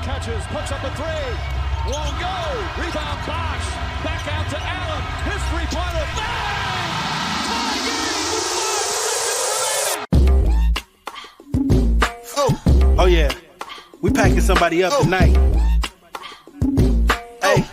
catches, puts up a three. Won't go. Rebound Bosh. Back out to Allen. His three-pointer. Bang! Tie game with 5 seconds remaining. Oh yeah. We packing somebody up tonight. Hey.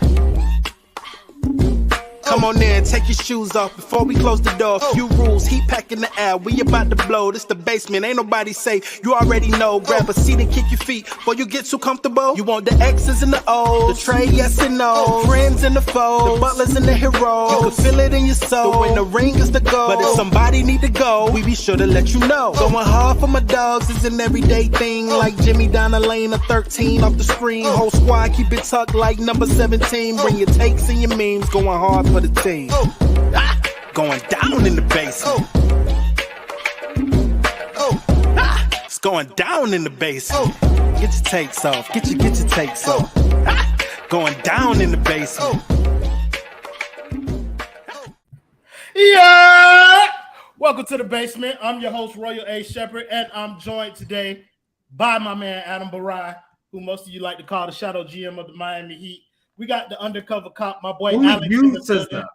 Come on in, take your shoes off before we close the door. Few rules, heat packing the air, we about to blow. This the basement, ain't nobody safe, you already know. Grab a seat and kick your feet before you get too comfortable. You want the X's and the O's, the Trey, yes and no, friends and the foes, the butlers and the heroes. You can feel it in your soul, the win the ring is the goal. But if somebody need to go, we be sure to let you know. Going hard for my dogs is an everyday thing, like Jimmy down the lane of 13 off the screen. Whole squad keep it tucked like number 17. Bring your takes and your memes, going hard for the team. Going down in the basement. It's going down in the basement. Get your takes off. Get your takes off. Going down in the basement. Yeah! Welcome to the basement. I'm your host, Royal A. Shepherd, and I'm joined today by my man, Adam Barai, who most of you like to call the shadow GM of the Miami Heat. We got the undercover cop, my boy Alex. Who says that?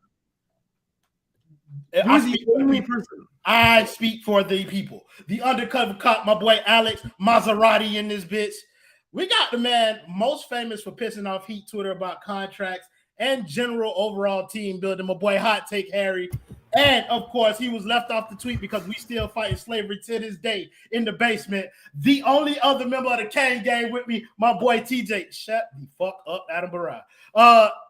I speak for the people. The undercover cop, my boy Alex Maserati in this bitch. We got the man most famous for pissing off Heat Twitter about contracts and general overall team building, my boy Hot Take Harry. And, of course, he was left off the tweet because we still fighting slavery to this day in the basement. The only other member of the Kane gang with me, my boy TJ. Shut the fuck up, Adam Barai.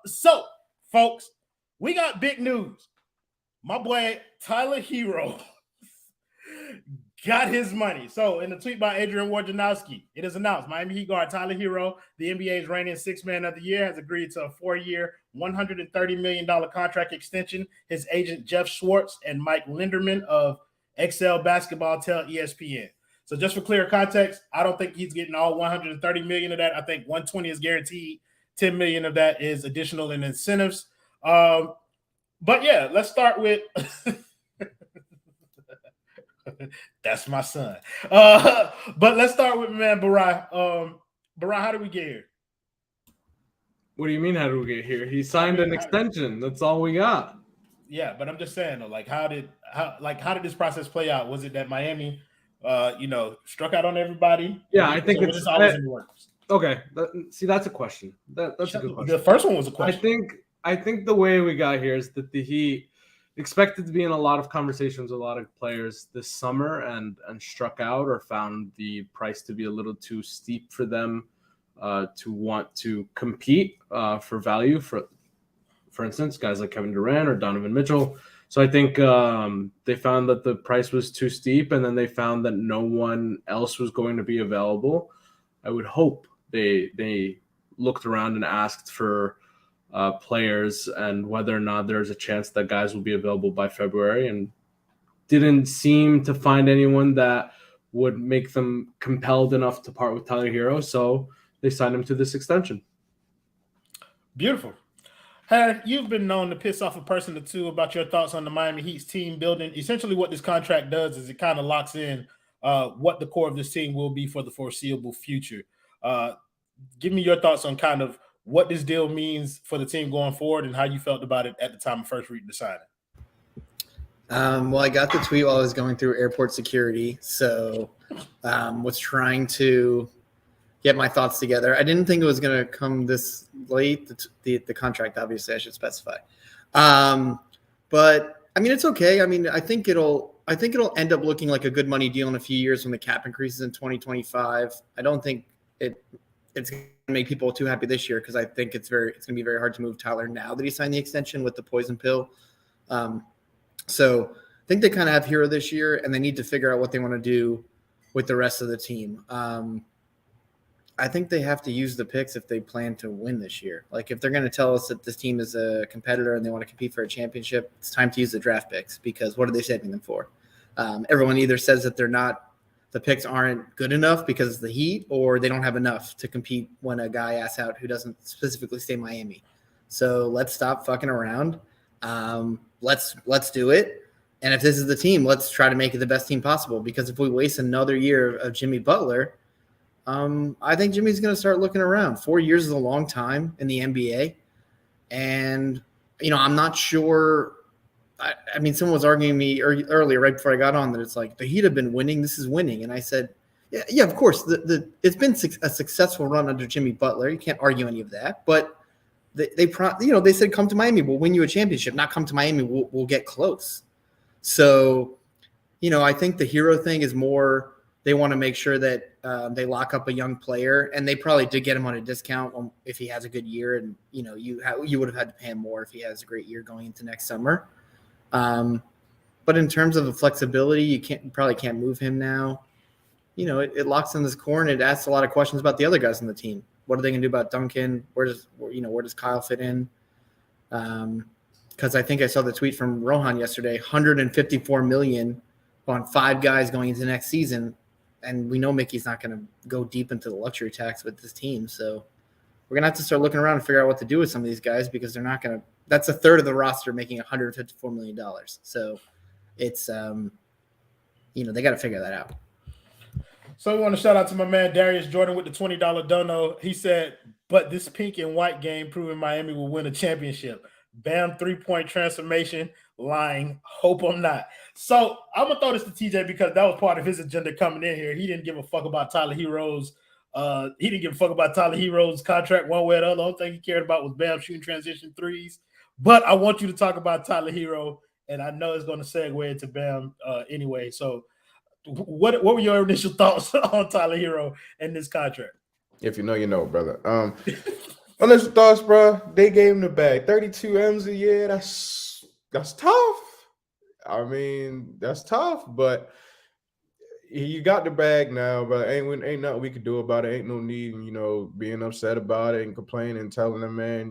So, folks, we got big news. My boy Tyler Herro got his money. So, in the tweet by Adrian Wojnarowski, it is announced Miami Heat guard Tyler Herro, the NBA's reigning sixth man of the year, has agreed to a 4-year, $130 million contract extension. His agent Jeff Schwartz and Mike Linderman of XL Basketball tell ESPN. So, just for clear context, I don't think he's getting all $130 million of that. I think $120 is guaranteed. $10 million of that is additional in incentives. But yeah, let's start with that's my son. But let's start with man Barai. Barai, how did we get here? What do you mean? How did we get here? He signed an extension. That's all we got. Yeah, but I'm just saying though, like how did this process play out? Was it that Miami, struck out on everybody? Yeah, I think it's always in the works. Okay, that's a question. That's a good question. The first one was a question. I think the way we got here is that the Heat expected to be in a lot of conversations with a lot of players this summer and struck out or found the price to be a little too steep for them to want to compete for value. For instance, guys like Kevin Durant or Donovan Mitchell. So I think they found that the price was too steep, and then they found that no one else was going to be available. I would hope they looked around and asked for players and whether or not there's a chance that guys will be available by February, and didn't seem to find anyone that would make them compelled enough to part with Tyler Herro. So they signed him to this extension. Beautiful. Hey, you've been known to piss off a person or two about your thoughts on the Miami Heat's team building. Essentially what this contract does is it kind of locks in what the core of this team will be for the foreseeable future. Give me your thoughts on kind of what this deal means for the team going forward and how you felt about it at the time of first reading the signing. Well, I got the tweet while I was going through airport security, so was trying to get my thoughts together. I didn't think it was going to come this late, the contract, obviously, I should specify. But, I mean, it's okay. I mean, I think it'll end up looking like a good money deal in a few years when the cap increases in 2025. I don't think it's going to make people too happy this year because I think it's going to be very hard to move Tyler now that he signed the extension with the poison pill. So I think they kind of have Herro this year, and they need to figure out what they want to do with the rest of the team. I think they have to use the picks if they plan to win this year. Like if they're going to tell us that this team is a competitor and they want to compete for a championship, it's time to use the draft picks because what are they saving them for? Everyone either says that the picks aren't good enough because it's the Heat, or they don't have enough to compete when a guy asks out who doesn't specifically stay Miami. So let's stop fucking around. Let's do it. And if this is the team, let's try to make it the best team possible. Because if we waste another year of Jimmy Butler, I think Jimmy's going to start looking around. 4 years is a long time in the NBA. And, I'm not sure. I mean, someone was arguing me earlier, right before I got on, that it's like the Heat have been winning. This is winning. And I said, yeah, of course. It's been a successful run under Jimmy Butler. You can't argue any of that. But they said, come to Miami, we'll win you a championship. Not come to Miami, we'll get close. So, I think the Herro thing is more they want to make sure that they lock up a young player, and they probably did get him on a discount if he has a good year, and you would have had to pay him more if he has a great year going into next summer. But in terms of the flexibility, you probably can't move him now. It locks in this core, and it asks a lot of questions about the other guys on the team. What are they going to do about Duncan? Where does Kyle fit in? Because I think I saw the tweet from Rohan yesterday, $154 million on 5 guys going into next season. And we know Mickey's not going to go deep into the luxury tax with this team. So we're going to have to start looking around and figure out what to do with some of these guys, because they're not going to – that's a third of the roster making $154 million. So it's they got to figure that out. So we want to shout out to my man Darius Jordan with the $20 dono. He said, but this pink and white game proving Miami will win a championship. Bam, 3-point transformation, lying. Hope I'm not. So I'm going to throw this to TJ because that was part of his agenda coming in here. He didn't give a fuck about Tyler Herro's contract one way or the other. The only thing he cared about was Bam shooting transition threes. But I want you to talk about Tyler Herro, and I know it's going to segue into Bam anyway. So what were your initial thoughts on Tyler Herro and this contract? If you know, you know, brother. Initial thoughts, bro. They gave him the bag. 32 M's a year. That's tough. I mean, that's tough, but you got the bag now, but ain't nothing we could do about it. Ain't no need, being upset about it and complaining and telling him, man,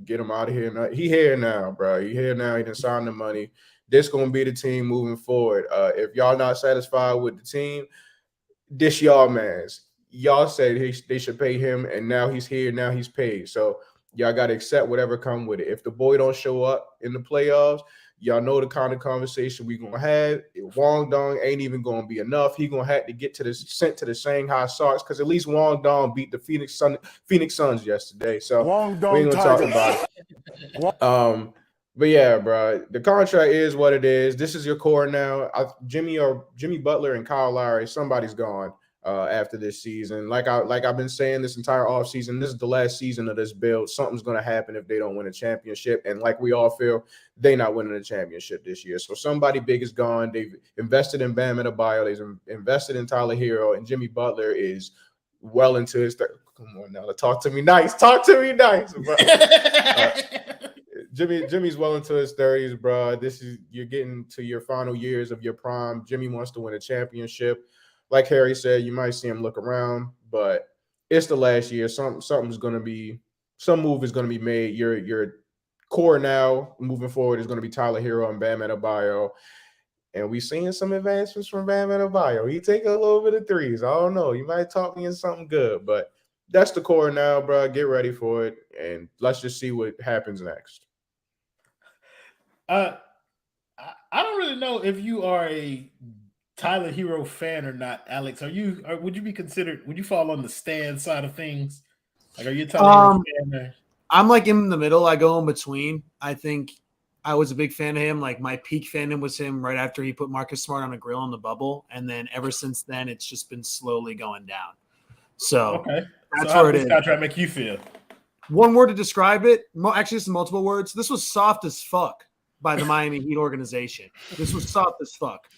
get him out of here. He here now, bro. He here now. He done signed the money. This gonna be the team moving forward. If y'all not satisfied with the team, this y'all man's. Y'all said they should pay him, and now he's here. Now he's paid. So y'all got to accept whatever come with it. If the boy don't show up in the playoffs, y'all know the kind of conversation we gonna have. Wong Dong ain't even gonna be enough. He gonna have to get sent to the Shanghai Sharks, because at least Wong Dong beat the Phoenix Suns yesterday. So Wong Dong we ain't gonna talk about it. But yeah, bro, the contract is what it is. This is your core now. Jimmy Butler and Kyle Lowry, somebody's gone after this season. Like I've been saying this entire offseason, this is the last season of this build. Something's going to happen if they don't win a championship. And like we all feel, they're not winning a championship this year. So somebody big is gone. They've invested in Bam Adebayo. They've invested in Tyler Herro. And Jimmy Butler is well into his third. Come on now, talk to me nice. Talk to me nice. Jimmy's well into his 30s, bro. You're getting to your final years of your prime. Jimmy wants to win a championship. Like Harry said, you might see him look around, but it's the last year. Some move is going to be made. Your core now moving forward is going to be Tyler Herro and Bam Adebayo. And we're seeing some advancements from Bam Adebayo. He taking a little bit of threes. I don't know. You might talk me in something good, but that's the core now, bro. Get ready for it, and let's just see what happens next. I don't really know if you are a Tyler Herro fan or not, Alex. Would you fall on the Stan side of things? Like, are you a Tyler Herro fan there? I'm like in the middle. I go in between. I think I was a big fan of him. Like, my peak fandom was him right after he put Marcus Smart on a grill in the bubble. And then ever since then, it's just been slowly going down. So okay. That's how where does it this is. contract make you feel? One word to describe it. Actually, it's multiple words. This was soft as fuck by the Miami Heat organization. This was soft as fuck.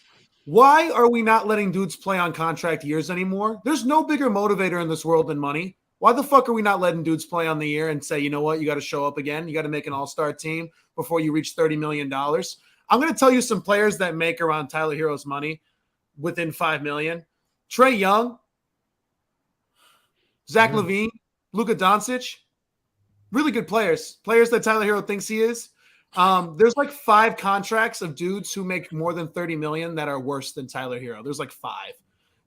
Why are we not letting dudes play on contract years anymore? There's no bigger motivator in this world than money. Why the fuck are we not letting dudes play on the year and say, you know what, you got to show up again. You got to make an all-star team before you reach $30 million. I'm going to tell you some players that make around Tyler Herro's money within $5 million. Trae Young, Zach LaVine, Luka Doncic, really good players that Tyler Herro thinks he is. There's like 5 contracts of dudes who make more than $30 million that are worse than Tyler Herro. There's like 5.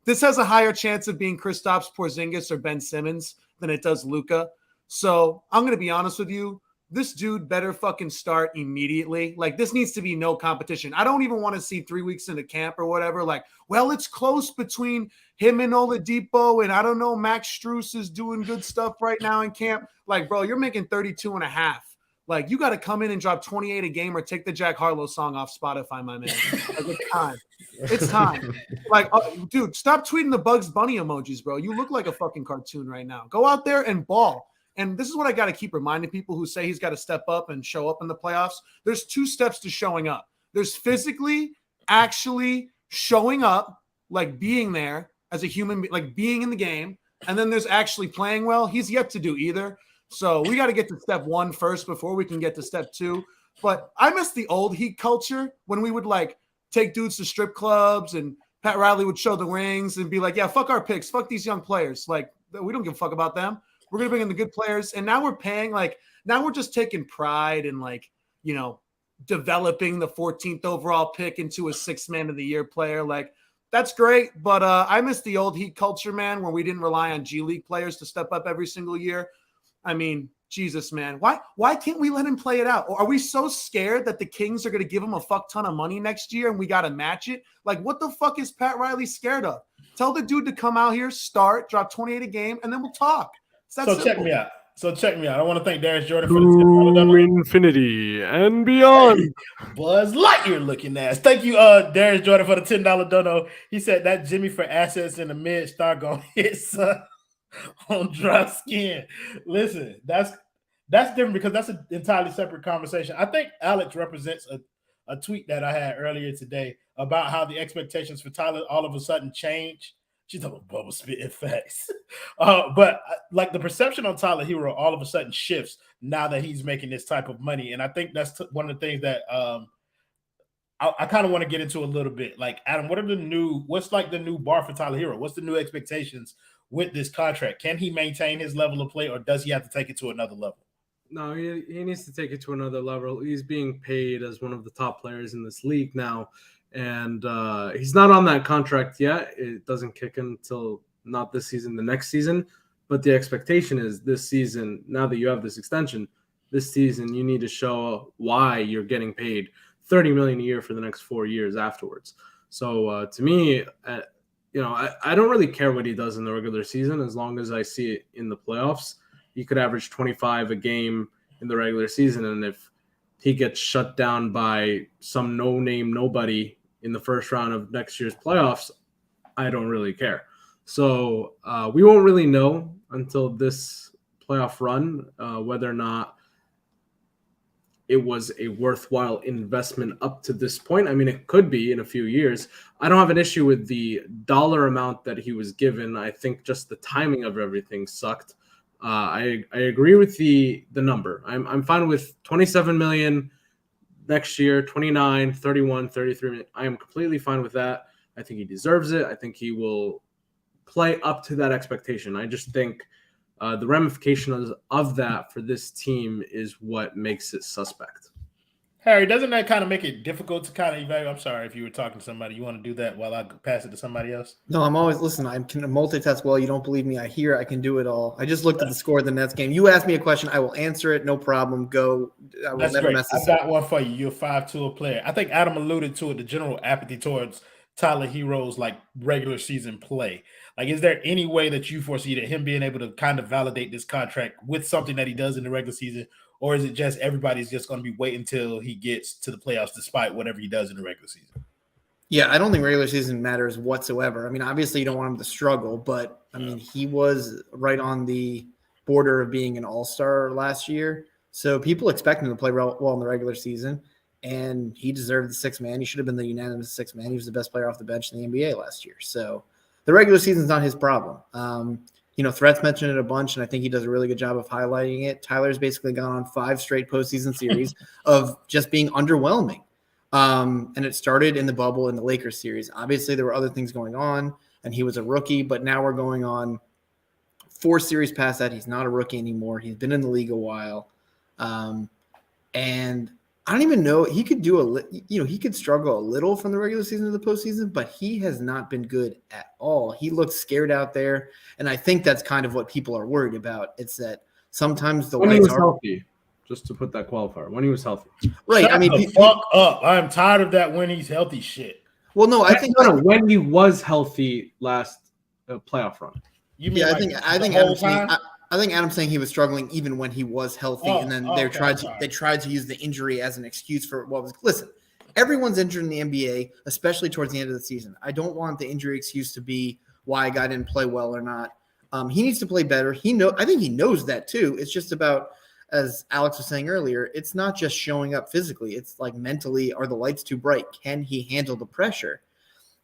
This has a higher chance of being Kristaps Porzingis or Ben Simmons than it does Luka. So I'm going to be honest with you. this dude better fucking start immediately. Like, this needs to be no competition. I don't even want to see 3 weeks into camp or whatever. Like, well, it's close between him and Oladipo, and I don't know, Max Strus is doing good stuff right now in camp. Like, bro, you're making 32 and a half. Like, you got to come in and drop 28 a game or take the Jack Harlow song off Spotify, my man. Like, it's time. It's time. Like, dude, stop tweeting the Bugs Bunny emojis, bro. You look like a fucking cartoon right now. Go out there and ball. And this is what I got to keep reminding people who say he's got to step up and show up in the playoffs. There's 2 steps to showing up. There's physically actually showing up, like being there as a human, like being in the game. And then there's actually playing well. He's yet to do either. So we got to get to step 1 first before we can get to step 2. But I miss the old Heat culture when we would like take dudes to strip clubs and Pat Riley would show the rings and be like, yeah, fuck our picks. Fuck these young players. Like, we don't give a fuck about them. We're going to bring in the good players. And now we're paying, like, now we're just taking pride in, like, you know, developing the 14th overall pick into a 6th man of the year player. Like, that's great. But I miss the old Heat culture, man, where we didn't rely on G League players to step up every single year. I mean, Jesus, man, why can't we let him play it out? Or are we so scared that the Kings are going to give him a fuck ton of money next year and we got to match it? Like, what the fuck is Pat Riley scared of? Tell the dude to come out here, start, drop 28 a game, and then we'll talk. So check me out. I want to thank Darius Jordan for the $10 infinity and beyond. Buzz Lightyear looking ass. Thank you, Darius Jordan, for the $10 dono. He said that Jimmy for assets in the mid star gonna hit on dry skin. Listen, that's different because that's an entirely separate conversation. I think Alex represents a tweet that I had earlier today about how the expectations for Tyler all of a sudden change. She's talking about bubble spit effects. But like the perception on Tyler Herro all of a sudden shifts now that he's making this type of money. And I think that's one of the things that I kind of want to get into a little bit. Like, Adam, what's like the new bar for Tyler Herro? What's the new expectations with this contract? Can he maintain his level of play or does he have to take it to another level? No, he needs to take it to another level. He's being paid as one of the top players in this league now. And he's not on that contract yet. It doesn't kick in until not this season, the next season. But the expectation is this season, now that you have this extension, this season you need to show why you're getting paid $30 million a year for the next 4 years afterwards. So to me, I don't really care what he does in the regular season as long as I see it in the playoffs. He could average 25 a game in the regular season, and if he gets shut down by some no-name nobody in the first round of next year's playoffs, I don't really care. So we won't really know until this playoff run whether or not it was a worthwhile investment up to this point. I mean, it could be in a few years. I don't have an issue with the dollar amount that he was given. I think just the timing of everything sucked. I agree with the number. I'm fine with 27 million next year, 29, 31, 33. I am completely fine with that. I think he deserves it. I think he will play up to that expectation. I just think the ramifications of that for this team is what makes it suspect. Harry, doesn't that kind of make it difficult to kind of evaluate? I'm sorry if you were talking to somebody. You want to do that while I pass it to somebody else? No, I'm always listen. I can multitask well. You don't believe me? I hear. I can do it all. I just looked at the score of the Nets game. You asked me a question. I will answer it. No problem. Go. I will That's never great. mess this I've got one for you. You're a 5'2" player. I think Adam alluded to it. The general apathy towards Tyler Herro's like regular season play. Like, is there any way that you foresee that him being able to kind of validate this contract with something that he does in the regular season? Or is it just everybody's just going to be waiting until he gets to the playoffs despite whatever he does in the regular season? Yeah, I don't think regular season matters whatsoever. I mean, obviously you don't want him to struggle, but I mean, he was right on the border of being an all-star last year. So people expect him to play well in the regular season, and he deserved the 6th man. He should have been the unanimous 6th man. He was the best player off the bench in the NBA last year. So the regular season's not his problem. Threats mentioned it a bunch, and I think he does a really good job of highlighting it. Tyler's basically gone on 5 straight postseason series of just being underwhelming. And it started in the bubble in the Lakers series. Obviously, there were other things going on, and he was a rookie, but now we're going on 4 series past that. He's not a rookie anymore. He's been in the league a while. And I don't even know. He could he could struggle a little from the regular season to the postseason, but he has not been good at all. He looks scared out there. And I think that's kind of what people are worried about. It's that sometimes the when he lights was are healthy. Just to put that qualifier, when he was healthy. Right. Shut the fuck up. I'm tired of that when he's healthy shit. Well, no, I think when he was healthy last playoff run. You mean I think Adam's saying he was struggling even when he was healthy, and then they tried to use the injury as an excuse for what was. Listen, everyone's injured in the NBA, especially towards the end of the season. I don't want the injury excuse to be why a guy didn't play well or not. He needs to play better. I think he knows that too. It's just about, as Alex was saying earlier, it's not just showing up physically. It's like mentally, are the lights too bright? Can he handle the pressure?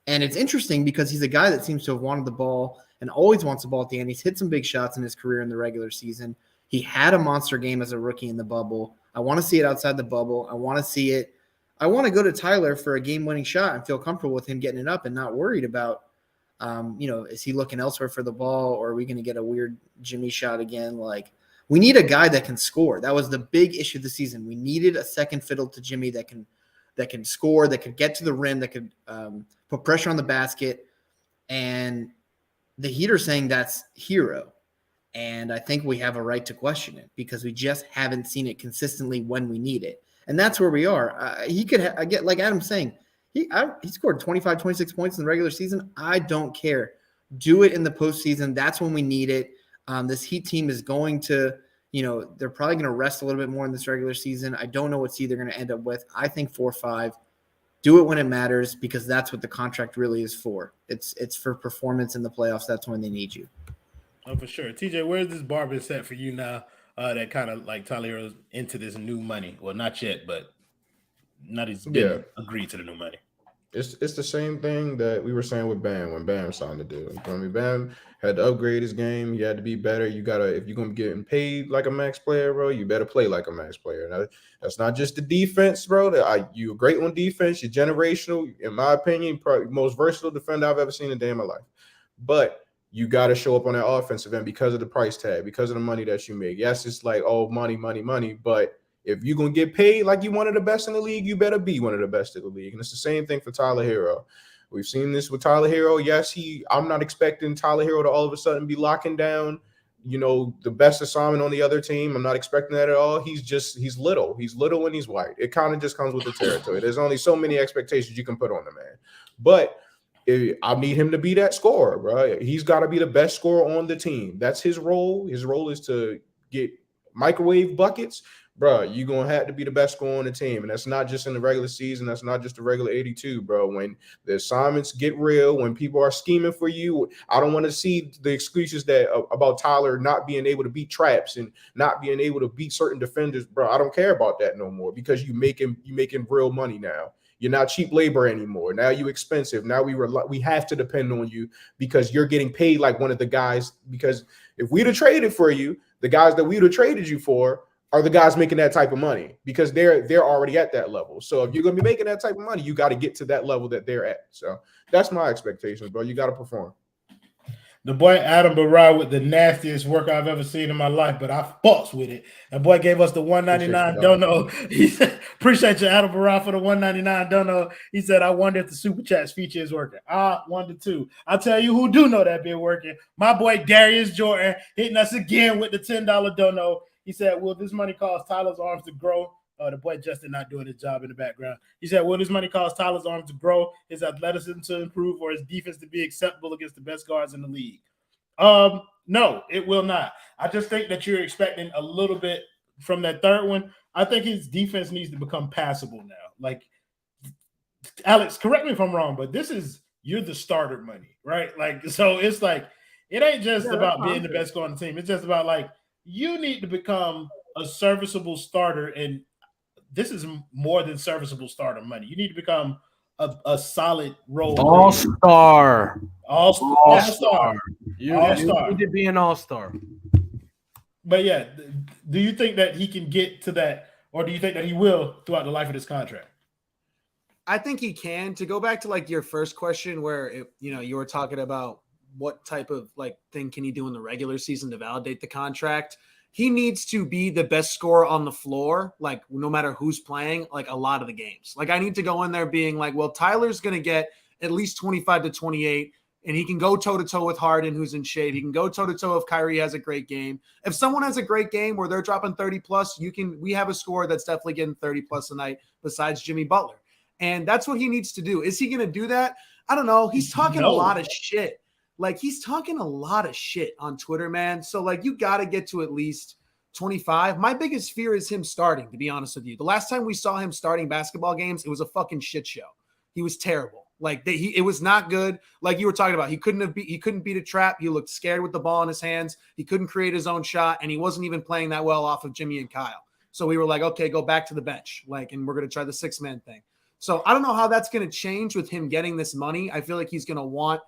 And it's interesting because he's a guy that seems to have wanted the ball and always wants the ball at the end. He's hit some big shots in his career in the regular season. He had a monster game as a rookie in the bubble. I want to see it outside the bubble. I want to see it. I want to go to Tyler for a game-winning shot and feel comfortable with him getting it up and not worried about, is he looking elsewhere for the ball, or are we going to get a weird Jimmy shot again? Like, we need a guy that can score. That was the big issue this season. We needed a second fiddle to Jimmy that can score, that could get to the rim, that could put pressure on the basket. And the Heat are saying that's Herro. And I think we have a right to question it because we just haven't seen it consistently when we need it. And that's where we are. He could get, like Adam's saying, he scored 25, 26 points in the regular season. I don't care. Do it in the postseason. That's when we need it. This Heat team is going to, they're probably going to rest a little bit more in this regular season. I don't know what seed they're going to end up with. I think 4-5. Do it when it matters because that's what the contract really is for. It's for performance in the playoffs. That's when they need you. Oh, for sure. TJ, where's this bar been set for you now that kind of like Tyler Herro's into this new money? Well, not yet, but not he's agreed to the new money. It's the same thing that we were saying with Bam when Bam signed the deal. I mean, Bam had to upgrade his game. He had to be better. You gotta, if you're gonna get paid like a max player, bro, you better play like a max player. Now, that's not just the defense, bro. You're great on defense. You're generational. In my opinion, probably most versatile defender I've ever seen in a day of my life. But you got to show up on that offensive end because of the price tag, because of the money that you make. Yes, it's like, money, but if you're going to get paid like you're one of the best in the league, you better be one of the best in the league. And it's the same thing for Tyler Herro. We've seen this with Tyler Herro. Yes, I'm not expecting Tyler Herro to all of a sudden be locking down, the best assignment on the other team. I'm not expecting that at all. He's little. He's little and he's white. It kind of just comes with the territory. There's only so many expectations you can put on the man. But I need him to be that scorer, bro. He's got to be the best scorer on the team. That's his role. His role is to get microwave buckets. Bro, you're going to have to be the best scorer on the team. And that's not just in the regular season. That's not just the regular 82, bro. When the assignments get real, when people are scheming for you, I don't want to see the excuses about Tyler not being able to beat traps and not being able to beat certain defenders, bro. I don't care about that no more because you making real money now. You're not cheap labor anymore. Now you're expensive. Now we have to depend on you because you're getting paid like one of the guys. Because if we'd have traded for you, the guys that we'd have traded you for are the guys making that type of money because they're already at that level. So if you're going to be making that type of money, you got to get to that level that they're at. So that's my expectations, bro. You got to perform. The boy Adam Barra with the nastiest work I've ever seen in my life, but I fucks with it. That boy gave us the $1.99 dono. He said, appreciate you, Adam Barra, for the $1.99 dono. He said, I wonder if the Super Chats feature is working. I wonder too. I'll tell you who do know that been working. My boy Darius Jordan hitting us again with the $10 dono. He said, will this money cause Tyler's arms to grow? The boy Justin not doing his job in the background. He said, will this money cause Tyler's arms to grow, his athleticism to improve, or his defense to be acceptable against the best guards in the league? No, it will not. I just think that you're expecting a little bit from that third one. I think his defense needs to become passable now. Like, Alex, correct me if I'm wrong, but you're the starter money, right? Like, so it's like, it ain't just about being the best guy on the team. It's just about like, you need to become a serviceable starter, and this is more than serviceable starter money. You need to become a solid role. All-star. All-star. You need to be an all-star. But yeah, do you think that he can get to that, or do you think that he will throughout the life of this contract? I think he can. To go back to like your first question where you were talking about what type of like thing can he do in the regular season to validate the contract. He needs to be the best scorer on the floor, like no matter who's playing, like a lot of the games. Like I need to go in there being like, well, Tyler's going to get at least 25 to 28 and he can go toe-to-toe with Harden, who's in shape. He can go toe-to-toe if Kyrie has a great game. If someone has a great game where they're dropping 30-plus, we have a scorer that's definitely getting 30-plus a night besides Jimmy Butler. And that's what he needs to do. Is he going to do that? I don't know. He's talking a lot of shit. Like, he's talking a lot of shit on Twitter, man. So, like, you got to get to at least 25. My biggest fear is him starting, to be honest with you. The last time we saw him starting basketball games, it was a fucking shit show. He was terrible. Like it was not good. Like you were talking about, he couldn't beat a trap. He looked scared with the ball in his hands. He couldn't create his own shot, and he wasn't even playing that well off of Jimmy and Kyle. So we were like, okay, go back to the bench. Like, and we're going to try the 6-man thing. So I don't know how that's going to change with him getting this money. I feel like he's going to want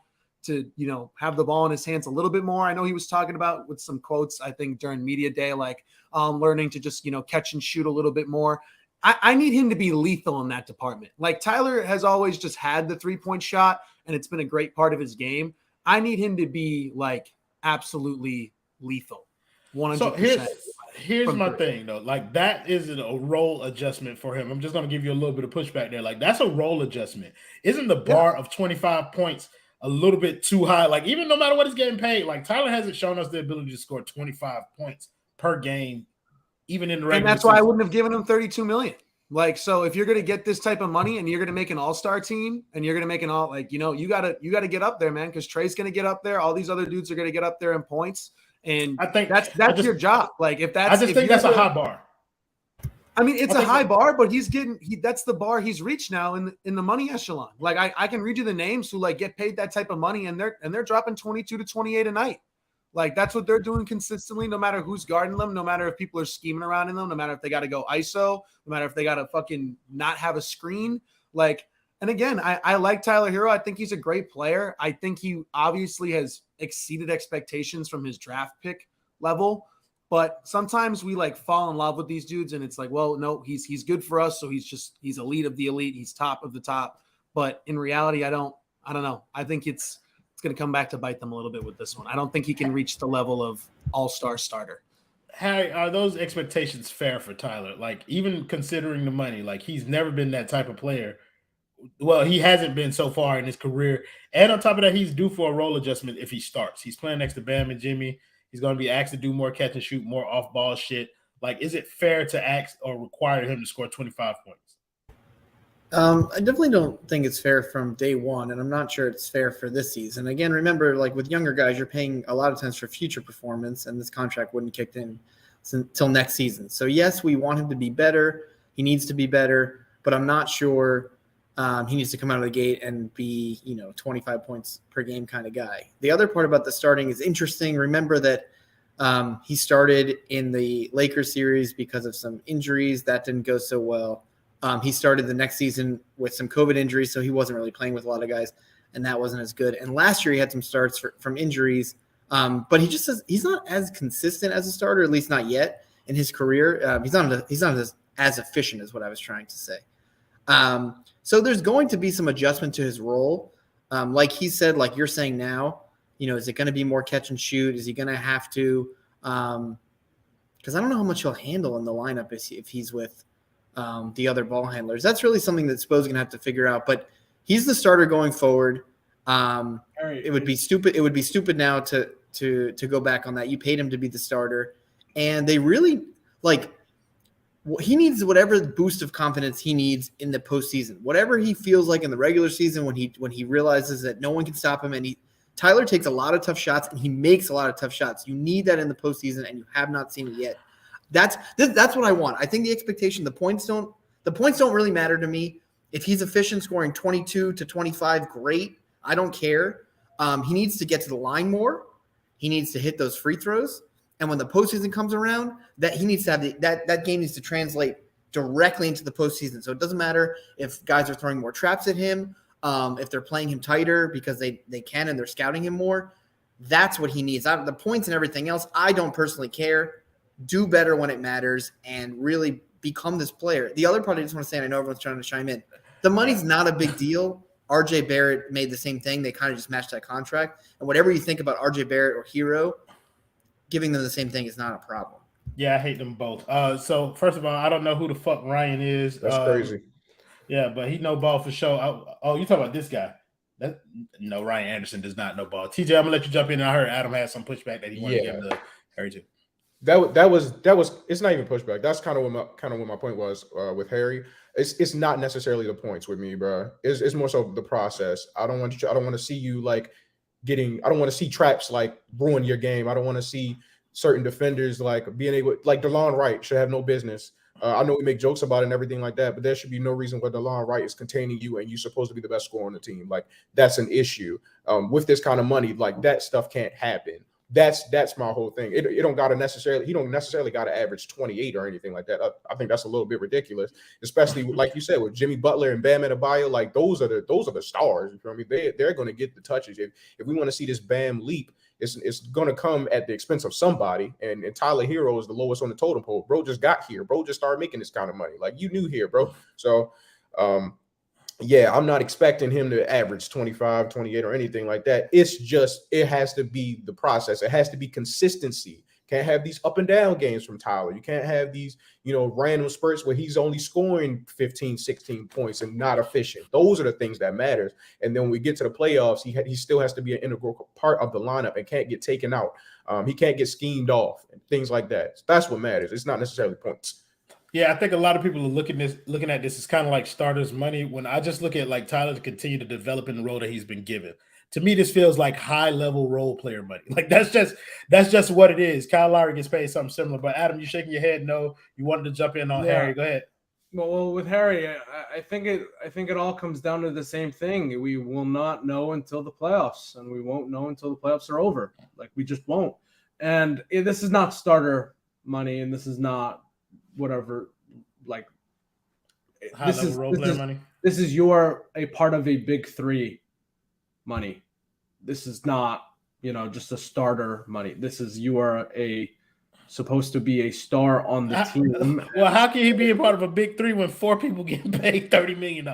to, have the ball in his hands a little bit more. I know he was talking about with some quotes, I think during media day, like learning to just, catch and shoot a little bit more. I need him to be lethal in that department. Like Tyler has always just had the 3-point shot, and it's been a great part of his game. I need him to be like absolutely lethal. 100%. So here's my thing though. Like that isn't a role adjustment for him. I'm just going to give you a little bit of pushback there. Like that's a role adjustment. Isn't the bar of 25 points a little bit too high? Like even no matter what he's getting paid, like Tyler hasn't shown us the ability to score 25 points per game. Even in the regular and that's season. why I wouldn't have given him $32 million. Like, so if you're going to get this type of money and you're going to make an all-star team and you're going to make you got to get up there, man. Because Trey's going to get up there. All these other dudes are going to get up there in points. And I think that's your job. Like if that's, I just think that's a high bar. I mean, it's a high bar, but that's the bar he's reached now in the money echelon. Like I can read you the names who like get paid that type of money and they're dropping 22 to 28 a night. Like that's what they're doing consistently, no matter who's guarding them, no matter if people are scheming around in them, no matter if they got to go ISO, no matter if they got to fucking not have a screen. Like, and again, I like Tyler Herro. I think he's a great player. I think he obviously has exceeded expectations from his draft pick level, but sometimes we like fall in love with these dudes and it's like, well, no, he's good for us. So he's elite of the elite. He's top of the top. But in reality, I don't know. I think it's going to come back to bite them a little bit with this one. I don't think he can reach the level of all-star starter. Harry, are those expectations fair for Tyler? Like, even considering the money, like he's never been that type of player. Well, he hasn't been so far in his career. And on top of that, he's due for a role adjustment if he starts. He's playing next to Bam and Jimmy. He's going to be asked to do more catch and shoot, more off-ball shit. Like, is it fair to ask or require him to score 25 points? I definitely don't think it's fair from day one, and I'm not sure it's fair for this season. Again, remember, like with younger guys, you're paying a lot of times for future performance, and this contract wouldn't kick in until next season. So, yes, we want him to be better. He needs to be better, but I'm not sure he needs to come out of the gate and be, 25 points per game kind of guy. The other part about the starting is interesting. Remember that he started in the Lakers series because of some injuries. That didn't go so well. He started the next season with some COVID injuries, so he wasn't really playing with a lot of guys, and that wasn't as good. And last year he had some starts from injuries, but he's not as consistent as a starter, at least not yet in his career. He's not as efficient as what I was trying to say. So there's going to be some adjustment to his role. Like he said, like you're saying now, is it going to be more catch and shoot? Is he going to have to? Because I don't know how much he'll handle in the lineup if he's with the other ball handlers. That's really something that Spo's going to have to figure out. But he's the starter going forward. It would be stupid. It would be stupid now to go back on that. You paid him to be the starter, and they really he needs whatever boost of confidence he needs in the postseason. Whatever he feels like in the regular season when he realizes that no one can stop him, and Tyler takes a lot of tough shots and he makes a lot of tough shots. You need that in the postseason, and you have not seen it yet. That's what I want. I think the expectation, the points don't really matter to me. If he's efficient, scoring 22 to 25, great. I don't care. He needs to get to the line more. He needs to hit those free throws. And when the postseason comes around, that he needs to have that game needs to translate directly into the postseason. So it doesn't matter if guys are throwing more traps at him, if they're playing him tighter because they can and they're scouting him more. That's what he needs. The points and everything else, I don't personally care. Do better when it matters and really become this player. The other part I just want to say, and I know everyone's trying to chime in, the money's not a big deal. RJ Barrett made the same thing. They kind of just matched that contract. And whatever you think about RJ Barrett or Herro, giving them the same thing is not a problem. Yeah, I hate them both. So first of all, I don't know who the fuck Ryan is. That's crazy. Yeah, but he know ball for sure. Oh, you talking about this guy? No, Ryan Anderson does not know ball. TJ, I'm gonna let you jump in. I heard Adam had some pushback that he wanted to give to Harry too. That was it's not even pushback. That's kind of what my point was with Harry. It's not necessarily the points with me, bro. It's more so the process. I don't want to see you like I don't want to see traps like ruin your game. I don't want to see certain defenders like being able, like DeLon Wright should have no business. I know we make jokes about it and everything like that, but there should be no reason why DeLon Wright is containing you and you're supposed to be the best scorer on the team. Like that's an issue. With this kind of money, like that stuff can't happen. That's my whole thing. He don't necessarily got to average 28 or anything like that. I think that's a little bit ridiculous, especially like you said with Jimmy Butler and Bam Adebayo. Like those are the stars. You feel me? They're going to get the touches. If we want to see this Bam leap, it's going to come at the expense of somebody. And Tyler Herro is the lowest on the totem pole. Bro just got here. Bro just started making this kind of money. Like you knew here, bro. So yeah, I'm not expecting him to average 25, 28 or anything like that. It's just, it has to be the process. It has to be consistency. Can't have these up and down games from Tyler. You can't have these, random spurts where he's only scoring 15, 16 points and not efficient. Those are the things that matters. And then when we get to the playoffs, he still has to be an integral part of the lineup and can't get taken out. He can't get schemed off and things like that. So that's what matters. It's not necessarily points. Yeah, I think a lot of people are looking at this as kind of like starters money. When I just look at like Tyler to continue to develop in the role that he's been given, to me, this feels like high level role player money. Like that's just what it is. Kyle Lowry gets paid something similar. But Adam, you shaking your head no. You wanted to jump in on Harry. Go ahead. Well, with Harry, I think it all comes down to the same thing. We will not know until the playoffs, and we won't know until the playoffs are over. Like we just won't. And this is not starter money, and this is not whatever, like this is money. This is a part of a big three money. This is not, just a starter money. This is you are supposed to be a star on the team. Well, how can he be a part of a big three when 4 people getting paid $30 million?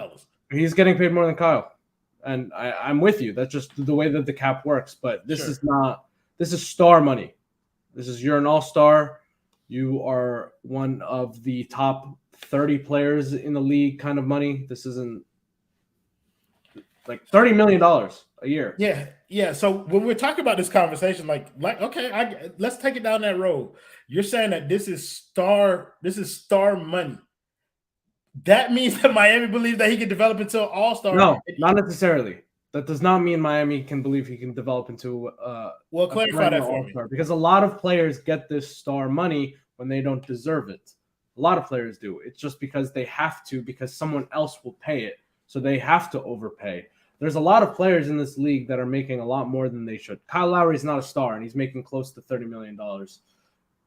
He's getting paid more than Kyle. And I'm with you. That's just the way that the cap works. But this is star money. You're an all-star. You are one of the top 30 players in the league kind of money. This isn't like $30 million a year. Yeah. So when we're talking about this conversation, like okay, let's take it down that road. You're saying that this is star money. That means that Miami believes that he can develop into an all-star. No, not necessarily. That does not mean Miami can believe he can develop into clarify that for me. Because a lot of players get this star money when they don't deserve it. A lot of players do. It's just because they have to, because someone else will pay it. So they have to overpay. There's a lot of players in this league that are making a lot more than they should. Kyle Lowry is not a star, and he's making close to $30 million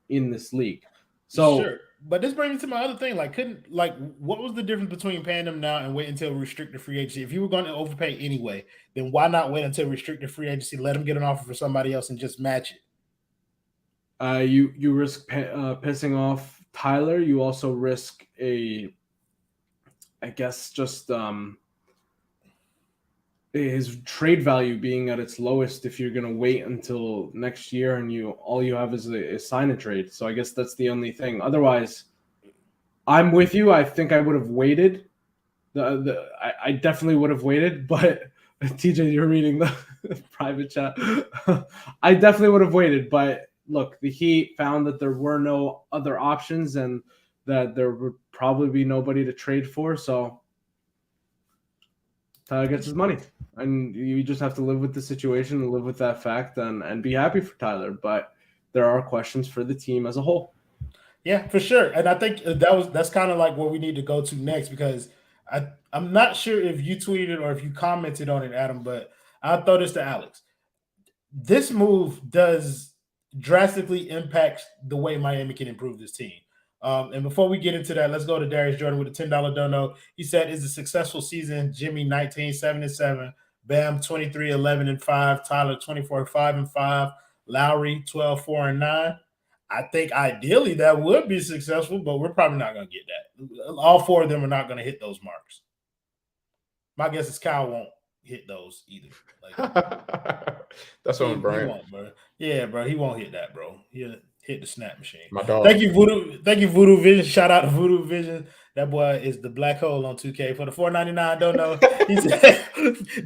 in this league. So, sure. But this brings me to my other thing. What was the difference between paying them now and wait until restricted free agency? If you were going to overpay anyway, then why not wait until restricted free agency, let them get an offer for somebody else and just match it? You risk pissing off Tyler. You also risk his trade value being at its lowest if you're going to wait until next year and all you have is a sign and trade. So I guess that's the only thing. Otherwise, I'm with you. I think I would have waited. I definitely would have waited, but TJ, you're reading the private chat. I definitely would have waited, but look, the Heat found that there were no other options and that there would probably be nobody to trade for. So Tyler gets his money, and you just have to live with the situation and live with that fact and be happy for Tyler. But there are questions for the team as a whole. Yeah, for sure. And I think that's kind of like what we need to go to next, because I'm not sure if you tweeted or if you commented on it, Adam, but I'll throw this to Alex. This move does drastically impact the way Miami can improve this team. And before we get into that, let's go to Darius Jordan with a $10 dono. He said, "Is a successful season. Jimmy 19-7-7, Bam 23-11-5, Tyler 24-5-5, Lowry 12-4-9. I think ideally that would be successful, but we're probably not going to get that. All 4 of them are not going to hit those marks. My guess is Kyle won't hit those either. That's on Brian. He won't, bro. Yeah, bro. He won't hit that, bro. He'll hit the snap machine. My dog. Thank you, Voodoo. Thank you, Voodoo Vision. Shout out to Voodoo Vision. That boy is the black hole on 2K. For the $4.99, don't know. He said,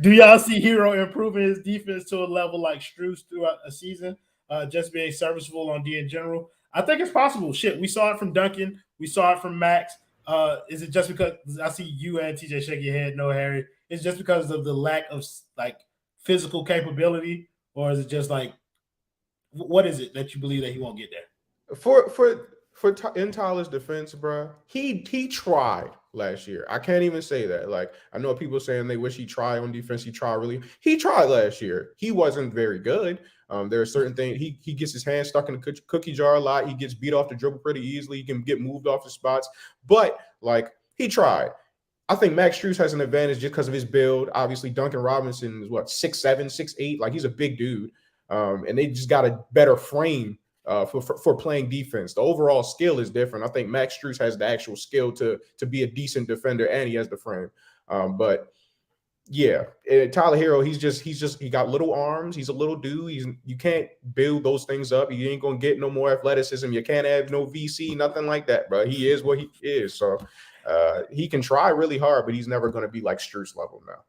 do y'all see Herro improving his defense to a level like Strus throughout a season, just being serviceable on D in general? I think it's possible. Shit, we saw it from Duncan. We saw it from Max. Is it just because I see you and TJ shake your head? No, Harry. It's just because of the lack of like physical capability, or is it just like what is it that you believe that he won't get there? In Tyler's defense, bro, he tried last year. I can't even say that. Like, I know people saying they wish he tried on defense. He tried last year. He wasn't very good. There are certain things he gets his hands stuck in the cookie jar a lot. He gets beat off the dribble pretty easily. He can get moved off the spots, but like he tried. I think Max Strus has an advantage just because of his build. Obviously, Duncan Robinson is 6'7", 6'8", like he's a big dude, and they just got a better frame for playing defense. The overall skill is different. I think Max Strus has the actual skill to be a decent defender, and he has the frame. But yeah, Tyler Herro, he got little arms. He's a little dude. You can't build those things up. You ain't gonna get no more athleticism. You can't have no VC, nothing like that, bro. He is what he is. So he can try really hard, but he's never gonna be like Strus level now.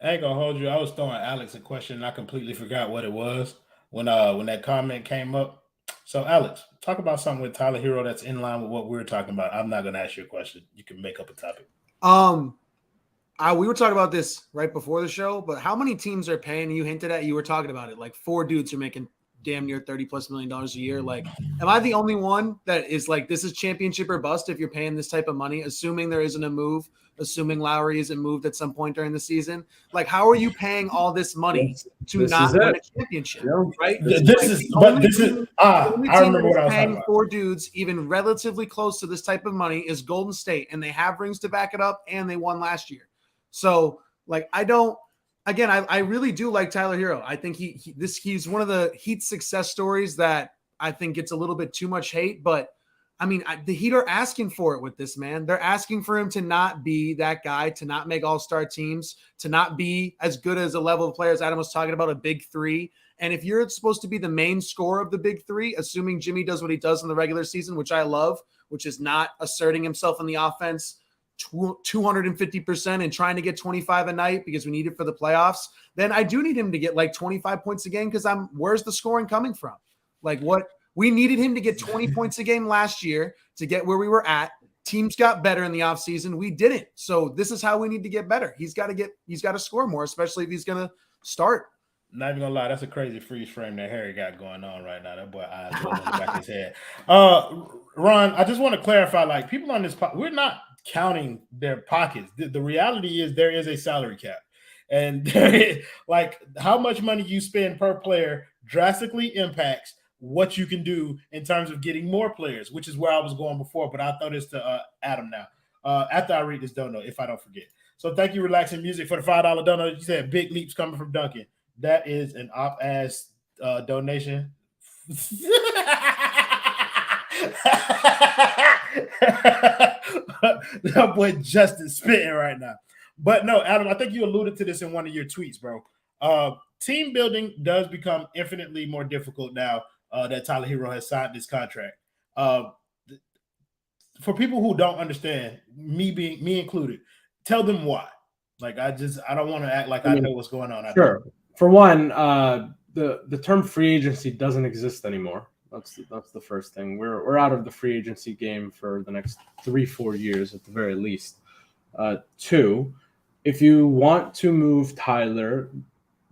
I ain't gonna hold you. I was throwing Alex a question, and I completely forgot what it was when that comment came up. So, Alex, talk about something with Tyler Herro that's in line with what we were talking about. I'm not going to ask you a question. You can make up a topic. We were talking about this right before the show, but how many teams are paying? You hinted at, you were talking about it, like 4 dudes are making damn near $30+ million a year. Like, am I the only one that is like, this is championship or bust if you're paying this type of money, assuming there isn't a move, assuming Lowry isn't moved at some point during the season? Like, how are you paying all this money to not win a championship? Right? I remember what I was paying about. 4 dudes even relatively close to this type of money is Golden State, and they have rings to back it up, and they won last year. So, like, I really do like Tyler Herro. I think he's one of the Heat success stories that I think gets a little bit too much hate, but I mean, the Heat are asking for it with this man. They're asking for him to not be that guy, to not make all-star teams, to not be as good as a level of players Adam was talking about, a big 3. And if you're supposed to be the main scorer of the big 3, assuming Jimmy does what he does in the regular season, which I love, which is not asserting himself in the offense 250% and trying to get 25 a night because we need it for the playoffs, then I do need him to get like 25 points a game because where's the scoring coming from? Like, what we needed him to get 20 points a game last year to get where we were at. Teams got better in the offseason. We didn't. So this is how we need to get better. He's got to score more, especially if he's going to start. Not even gonna lie, that's a crazy freeze frame that Harry got going on right now. That boy eyes rolling in the back of his head. Ron, I just want to clarify, like, people on this we're not counting their pockets. The reality is there is a salary cap, and like how much money you spend per player drastically impacts what you can do in terms of getting more players, which is where I was going before. But I'll throw this to Adam now. After I read this dono, if I don't forget. So thank you, Relaxing Music, for the $5 dono. You said big leaps coming from Duncan. That is an op-ass donation. That boy Justin spitting right now. But no, Adam, I think you alluded to this in one of your tweets, bro. Team building does become infinitely more difficult now that Tyler Herro has signed this contract. For people who don't understand, me included, tell them why. Like, I don't want to act like I know what's going on. Sure. For one, the term free agency doesn't exist anymore. That's the first thing. We're out of the free agency game for the next 3-4 years at the very least. 2, if you want to move Tyler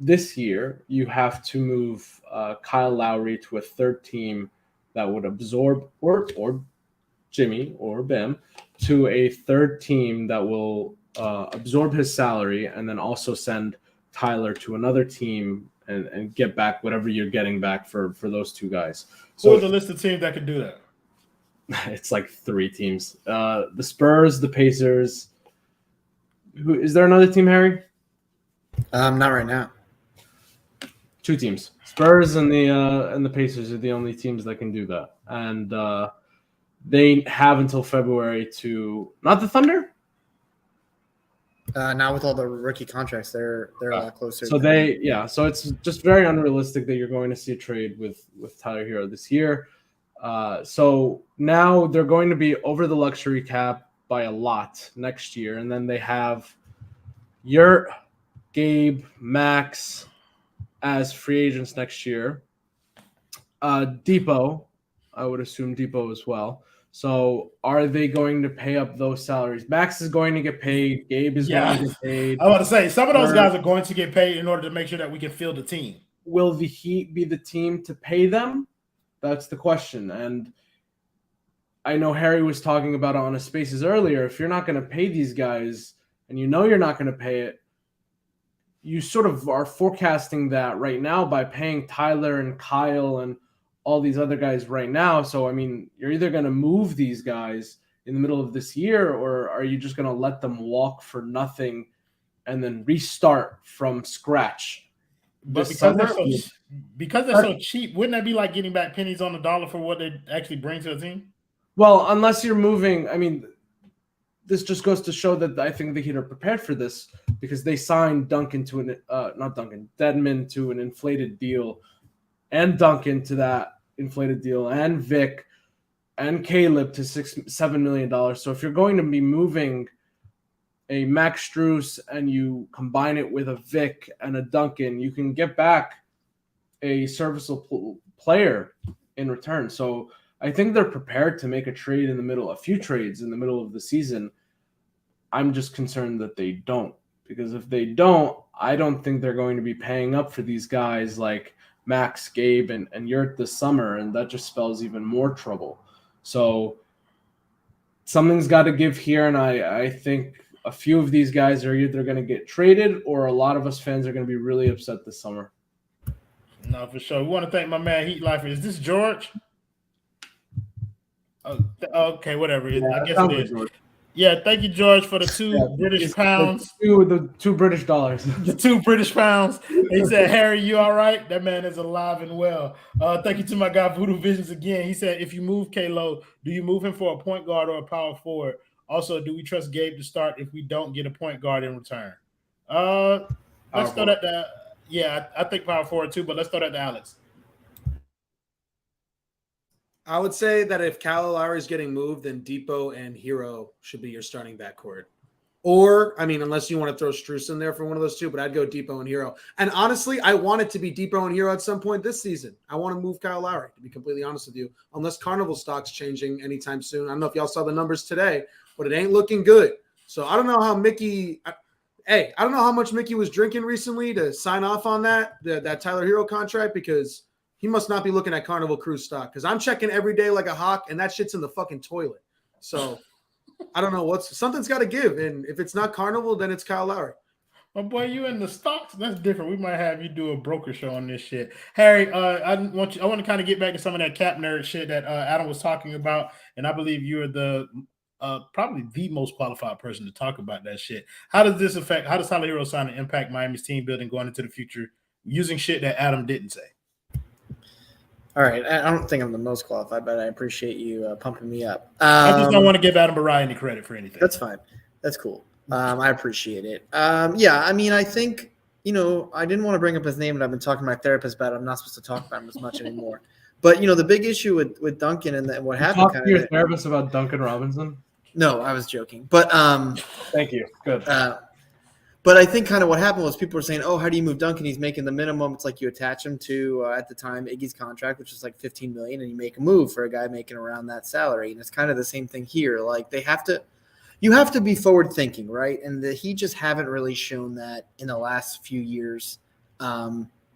this year, you have to move Kyle Lowry to a third team that would absorb or Jimmy or Bam to a third team that will absorb his salary and then also send Tyler to another team and get back whatever you're getting back for those 2 guys. So what's the list of teams that could do that? It's like 3 teams. The Spurs, the Pacers. Is there another team, Harry? Not right now. 2 teams. Spurs and the Pacers are the only teams that can do that. And they have until February to not the Thunder? Now with all the rookie contracts, they're a lot closer. So so it's just very unrealistic that you're going to see a trade with Tyler Herro this year. So now they're going to be over the luxury cap by a lot next year. And then they have Yurt, Gabe, Max as free agents next year. Depot, I would assume Depot as well. So are they going to pay up those salaries? Max is going to get paid. Gabe is going to get paid. I want to say some of those guys are going to get paid in order to make sure that we can field the team. Will the Heat be the team to pay them? That's the question. And I know Harry was talking about it on his spaces earlier. If you're not going to pay these guys and you know you're not going to pay it, you sort of are forecasting that right now by paying Tyler and Kyle and all these other guys right now. So, I mean, you're either going to move these guys in the middle of this year, or are you just going to let them walk for nothing and then restart from scratch? But because they're so cheap, wouldn't that be like getting back pennies on the dollar for what they actually bring to the team? Well, unless you're moving, I mean, this just goes to show that I think the Heat are prepared for this because they signed Duncan to Dedmon to an inflated deal, and Duncan to that inflated deal, and Vic and Caleb to $7 million. So if you're going to be moving a Max Strus and you combine it with a Vic and a Duncan, you can get back a serviceable player in return. So I think they're prepared to make a few trades in the middle of the season. I'm just concerned that they don't, because if they don't, I don't think they're going to be paying up for these guys like Max, Gabe, and Yurt this summer, and that just spells even more trouble. So something's got to give here, and I think a few of these guys are either going to get traded or a lot of us fans are going to be really upset this summer. No, for sure. We want to thank my man Heat Lifer. Is this George? Oh, okay, whatever. Yeah, I guess it is. George. Yeah, thank you, George, for the British pounds. The $2 British. The £2 British. He said, Harry, you all right? That man is alive and well. Thank you to my guy Voodoo Visions again. He said, if you move K-Lo, do you move him for a point guard or a power forward? Also, do we trust Gabe to start if we don't get a point guard in return? Let's throw that to – yeah, I think power forward too, but let's throw that to Alex. I would say that if Kyle Lowry is getting moved, then Depot and Herro should be your starting backcourt. Or, I mean, unless you want to throw Strus in there for one of those two, but I'd go Depot and Herro. And honestly, I want it to be Depot and Herro at some point this season. I want to move Kyle Lowry, to be completely honest with you, unless Carnival stock's changing anytime soon. I don't know if y'all saw the numbers today, but it ain't looking good. So I don't know how I don't know how much Mickey was drinking recently to sign off on that Tyler Herro contract, because he must not be looking at Carnival Cruise stock, because I'm checking every day like a hawk, and that shit's in the fucking toilet. So I don't know something's got to give, and if it's not Carnival, then it's Kyle Lowry. My boy, you in the stocks? That's different. We might have you do a broker show on this shit. Harry, I want to kind of get back to some of that cap nerd shit that Adam was talking about, and I believe you're the probably the most qualified person to talk about that shit. How does Tyler Herro signing impact Miami's team building going into the future using shit that Adam didn't say? All right. I don't think I'm the most qualified, but I appreciate you pumping me up. I just don't want to give Adam Barai any credit for anything. That's fine. That's cool. I appreciate it. Yeah, I mean, I think, I didn't want to bring up his name, and I've been talking to my therapist about it. I'm not supposed to talk about him as much anymore. But, the big issue with Duncan and what happened. Talk to your therapist about Duncan Robinson? No, I was joking. But thank you. Good. But I think kind of what happened was people were saying, oh, how do you move Duncan? He's making the minimum. It's like you attach him to, at the time, Iggy's contract, which was like $15 million, and you make a move for a guy making around that salary. And it's kind of the same thing here. Like you have to be forward thinking, right? And the Heat just haven't really shown that in the last few years,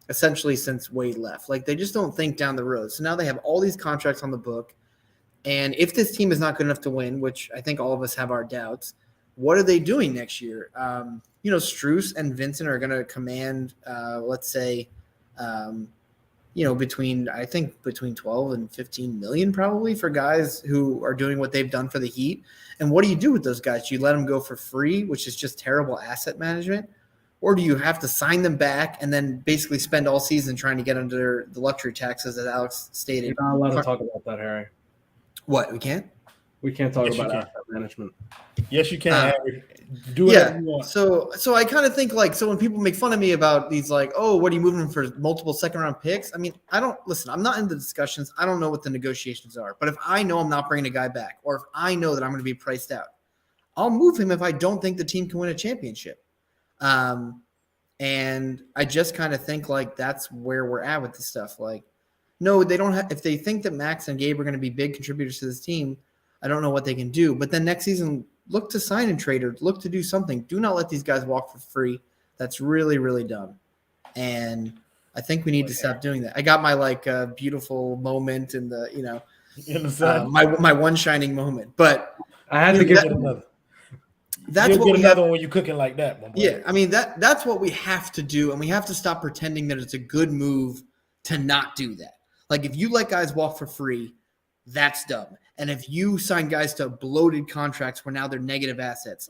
essentially since Wade left. Like they just don't think down the road. So now they have all these contracts on the book. And if this team is not good enough to win, which I think all of us have our doubts, what are they doing next year? Strus and Vincent are going to command, let's say, between 12 and 15 million probably for guys who are doing what they've done for the Heat. And what do you do with those guys? Do you let them go for free, which is just terrible asset management? Or do you have to sign them back and then basically spend all season trying to get under the luxury taxes that Alex stated? You're not allowed to talk about that, Harry. What? We can't? We can't talk about asset management. Yes, you can, Harry. Do whatever you want. So I kind of think so when people make fun of me about these what are you moving for multiple second-round picks? I mean, I'm not in the discussions. I don't know what the negotiations are. But if I know I'm not bringing a guy back, or if I know that I'm going to be priced out, I'll move him if I don't think the team can win a championship. And I just kind of think like that's where we're at with this stuff. Like, no, they don't have. If they think that Max and Gabe are going to be big contributors to this team, I don't know what they can do. But then next season, look to sign and trade or look to do something. Do not let these guys walk for free. That's really, really dumb. And I think we need to stop doing that. I got my beautiful moment in the, In the sun. my one shining moment. But I had to give another. that's You'll what get we another have. one when you're cooking like that, my boy. Yeah, I mean that's what we have to do, and we have to stop pretending that it's a good move to not do that. Like if you let guys walk for free, that's dumb. And if you sign guys to bloated contracts where now they're negative assets,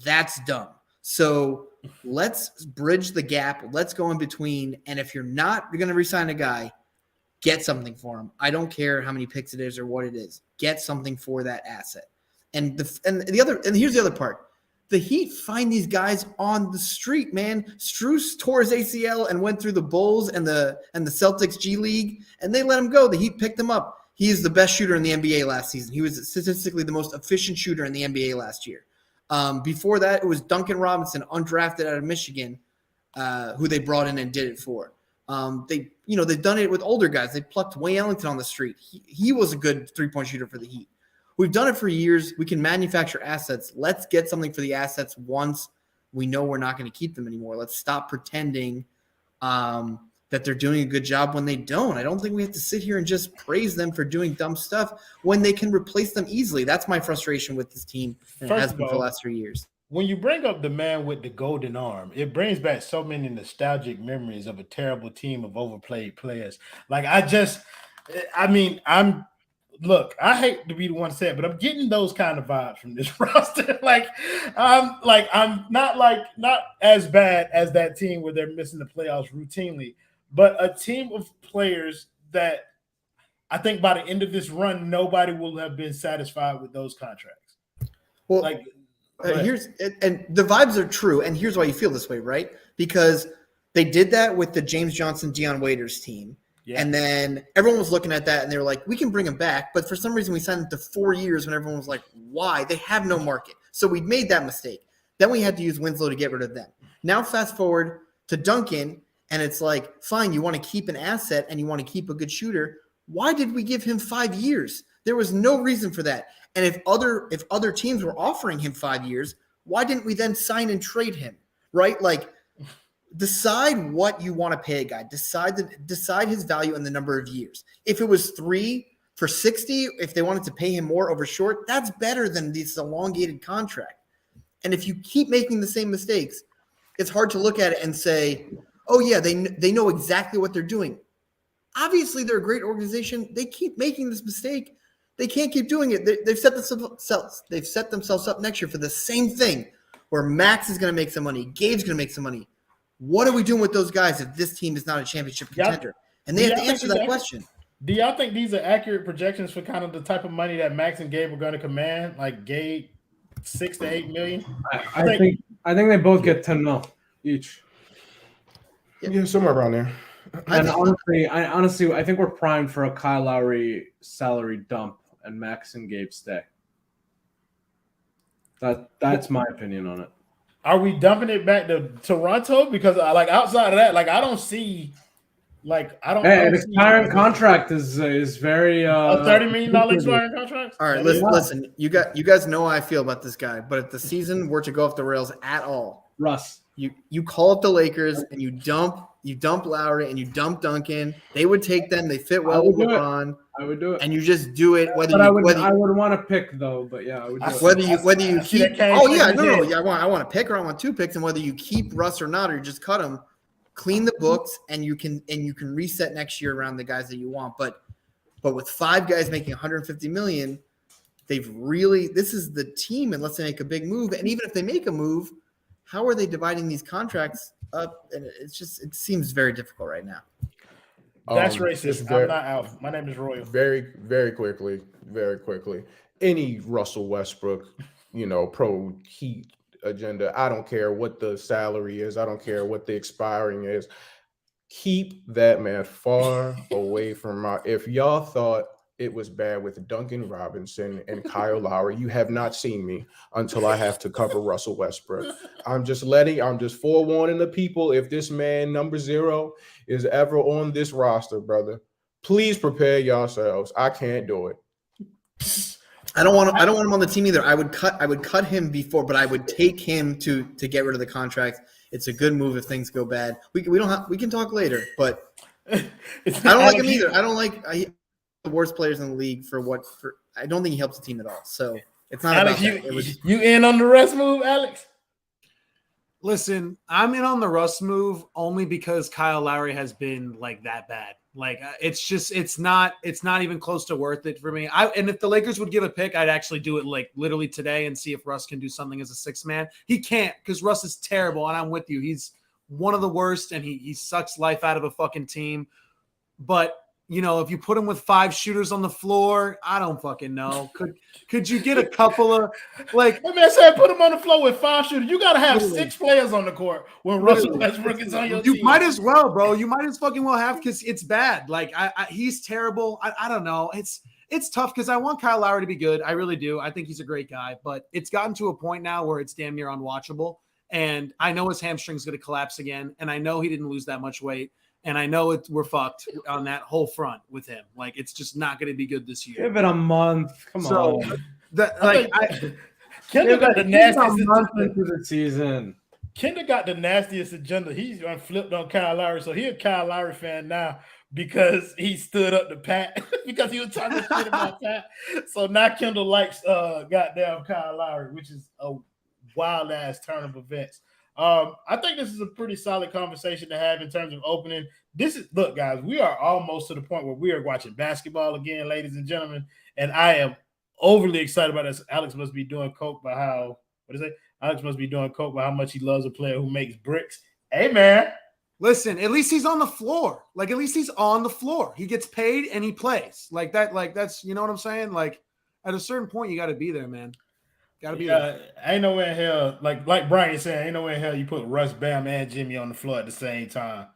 that's dumb. So let's bridge the gap. Let's go in between. And if you're going to re-sign a guy, get something for him. I don't care how many picks it is or what it is. Get something for that asset. And here's the other part. The Heat find these guys on the street, man. Strus tore his ACL and went through the Bulls and the Celtics G League, and they let him go. The Heat picked him up. He is the best shooter in the NBA last season. He was statistically the most efficient shooter in the NBA last year. Before that, it was Duncan Robinson, undrafted out of Michigan, who they brought in and did it for. They've done it with older guys. They plucked Wayne Ellington on the street. He was a good three-point shooter for the Heat. We've done it for years. We can manufacture assets. Let's get something for the assets once we know we're not going to keep them anymore. Let's stop pretending that they're doing a good job when they don't. I don't think we have to sit here and just praise them for doing dumb stuff when they can replace them easily. That's my frustration with this team, and it has been for the last 3 years. When you bring up the man with the golden arm, it brings back so many nostalgic memories of a terrible team of overplayed players. Look, I hate to be the one to say it, but I'm getting those kind of vibes from this roster. I'm not as bad as that team where they're missing the playoffs routinely, but a team of players that I think by the end of this run, nobody will have been satisfied with those contracts. Well, and the vibes are true, and here's why you feel this way, right? Because they did that with the James Johnson, Dion Waiters team. Yeah. And then everyone was looking at that and they were like, we can bring him back. But for some reason, we signed him to 4 years when everyone was like, why? They have no market. So we made that mistake. Then we had to use Winslow to get rid of them. Now fast forward to Duncan, and it's like, fine, you want to keep an asset and you want to keep a good shooter. Why did we give him 5 years? There was no reason for that. And if other teams were offering him 5 years, why didn't we then sign and trade him? Right? Like, decide what you want to pay a guy. Decide his value in the number of years. If it was 3 for 60, if they wanted to pay him more over short, that's better than this elongated contract. And if you keep making the same mistakes, it's hard to look at it and say, oh yeah, they know exactly what they're doing. Obviously, they're a great organization. They keep making this mistake. They can't keep doing it. They've set themselves up next year for the same thing, where Max is going to make some money, Gabe's going to make some money. What are we doing with those guys if this team is not a championship contender? And they have to answer that question. Do y'all think these are accurate projections for kind of the type of money that Max and Gabe are going to command? Like Gabe, $6 to $8 million. I think they both get 10 mil each. Yeah, somewhere around there. And honestly, I think we're primed for a Kyle Lowry salary dump and Max and Gabe stay. That's my opinion on it. Are we dumping it back to Toronto? Because outside of that, I don't see an expiring contract is very a $30 million expiring contract. All right, listen. You guys know how I feel about this guy, but if the season were to go off the rails at all, Russ, you call up the Lakers and you dump Lowry and you dump Duncan. They would take them. They fit well with LeBron. I would do it, and you just do it. I would want to pick though. But yeah, I would. Do it. Whether you keep. Oh yeah, no. Yeah, I want a pick or I want 2 picks, and whether you keep Russ or not, or you just cut him, clean the books, and you can reset next year around the guys that you want. But with 5 guys making $150 million, this is the team unless they make a big move. And even if they make a move, how are they dividing these contracts up? And it seems very difficult right now. That's racist. I'm not Alf. My name is Royal. Very, very quickly. Any Russell Westbrook, pro Heat agenda. I don't care what the salary is. I don't care what the expiring is. Keep that man far away from if y'all thought it was bad with Duncan Robinson and Kyle Lowry. You have not seen me until I have to cover Russell Westbrook. I'm just forewarning the people. If this man number 0 is ever on this roster, brother, please prepare yourselves. I can't do it. I don't want him on the team either. I would cut him before, but I would take him to get rid of the contract. It's a good move if things go bad. We can talk later, but I don't like him either. I don't like the worst players in the league I don't think he helps the team at all. So it's not Alex, about that. You in on the Russ move, Alex? Listen, I'm in on the Russ move only because Kyle Lowry has been like that bad. Like it's not even close to worth it for me. And if the Lakers would give a pick, I'd actually do it like literally today and see if Russ can do something as a 6th man. He can't because Russ is terrible, and I'm with you. He's one of the worst, and he sucks life out of a fucking team. But if you put him with 5 shooters on the floor, I don't fucking know. Could you get a couple of like? That man said put him on the floor with 5 shooters. You got to have 6 players on the court when Russell Westbrook is on your team. You might as well, bro. You might as fucking well have because it's bad. Like he's terrible. I don't know. It's tough because I want Kyle Lowry to be good. I really do. I think he's a great guy, but it's gotten to a point now where it's damn near unwatchable. And I know his hamstring's going to collapse again, and I know he didn't lose that much weight. And I know we're fucked on that whole front with him. Like, it's just not going to be good this year. Give it a month. Come on. Kendall got the nastiest month into the season. Kendall got the nastiest agenda. He's flipped on Kyle Lowry. So he's a Kyle Lowry fan now because he stood up to Pat because he was talking shit about Pat. So now Kendall likes goddamn Kyle Lowry, which is a wild ass turn of events. I think this is a pretty solid conversation to have in terms of opening. Look, guys, we are almost to the point where we are watching basketball again, ladies and gentlemen, and I am overly excited about this. Alex must be doing coke by how much he loves a player who makes bricks. Hey, man. Listen, at least he's on the floor. Like, at least he's on the floor. He gets paid and he plays. Like that. Like, that's, you know what I'm saying? Like, at a certain point, you got to be there, man. Gotta be there. Ain't no way in hell, like Brian said, ain't no way in hell you put Russ, Bam, and Jimmy on the floor at the same time.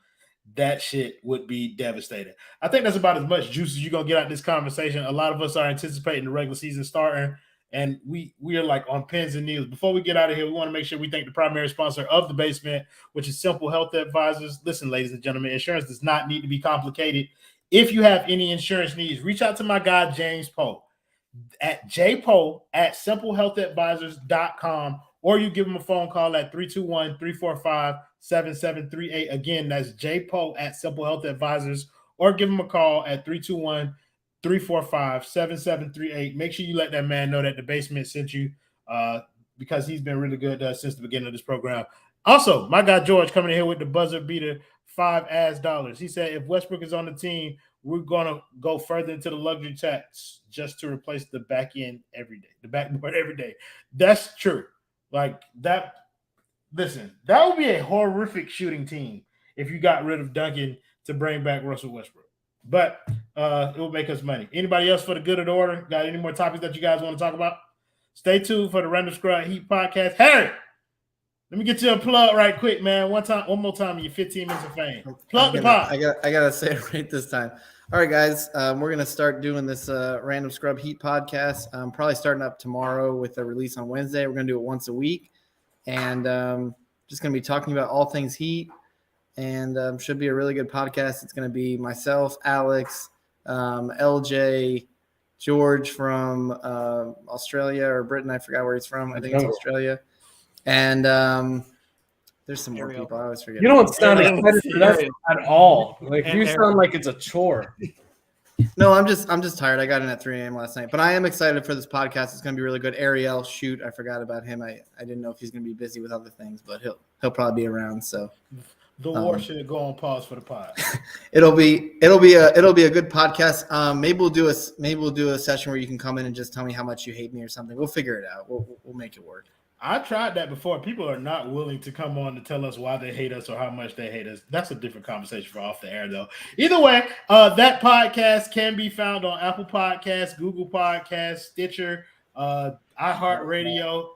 That shit would be devastating. I think that's about as much juice as you're gonna get out of this conversation. A lot of us are anticipating the regular season starting, and we are like on pins and needles. Before we get out of here, we want to make sure we thank the primary sponsor of the basement, which is Simple Health Advisors. Listen, ladies and gentlemen, insurance does not need to be complicated. If you have any insurance needs, reach out to my guy James Poe at jpoe@simplehealthadvisors.com, or you give him a phone call at 321-345-7738. Again, that's jpoe@simplehealthadvisors, or give him a call at 321-345-7738. Make sure you let that man know that the basement sent you because he's been really good since the beginning of this program. Also, my guy George coming in here with the buzzer beater $5. He said if Westbrook is on the team, we're gonna go further into the luxury tax just to replace the backboard every day. That's true. Like that. Listen, that would be a horrific shooting team if you got rid of Duncan to bring back Russell Westbrook. But it will make us money. Anybody else for the good of the order? Got any more topics that you guys want to talk about? Stay tuned for the Random Scrub Heat podcast. Harry, let me get you a plug right quick, man. One more time in your 15 minutes of fame. Plug the pod. I gotta say it right this time. All right, guys, we're gonna start doing this Random Scrub Heat podcast. Probably starting up tomorrow with a release on Wednesday. We're gonna do it once a week, and just gonna be talking about all things Heat, and should be a really good podcast. It's gonna be myself, Alex, LJ, George from Australia or Britain. I forgot where he's from. I think it's Australia. And there's some more people. I always forget. You don't sound excited for that at all. Like you sound like it's a chore. No, I'm just tired. I got in at 3 a.m. last night, but I am excited for this podcast. It's going to be really good. Ariel, shoot, I forgot about him. I didn't know if he's going to be busy with other things, but he'll probably be around. So the war should go on pause for the pod. It'll be a good podcast. Maybe we'll do a session where you can come in and just tell me how much you hate me or something. We'll figure it out. We'll make it work. I tried that before. People are not willing to come on to tell us why they hate us or how much they hate us. That's a different conversation for off the air, though. Either way, that podcast can be found on Apple Podcasts, Google Podcasts, Stitcher, iHeartRadio,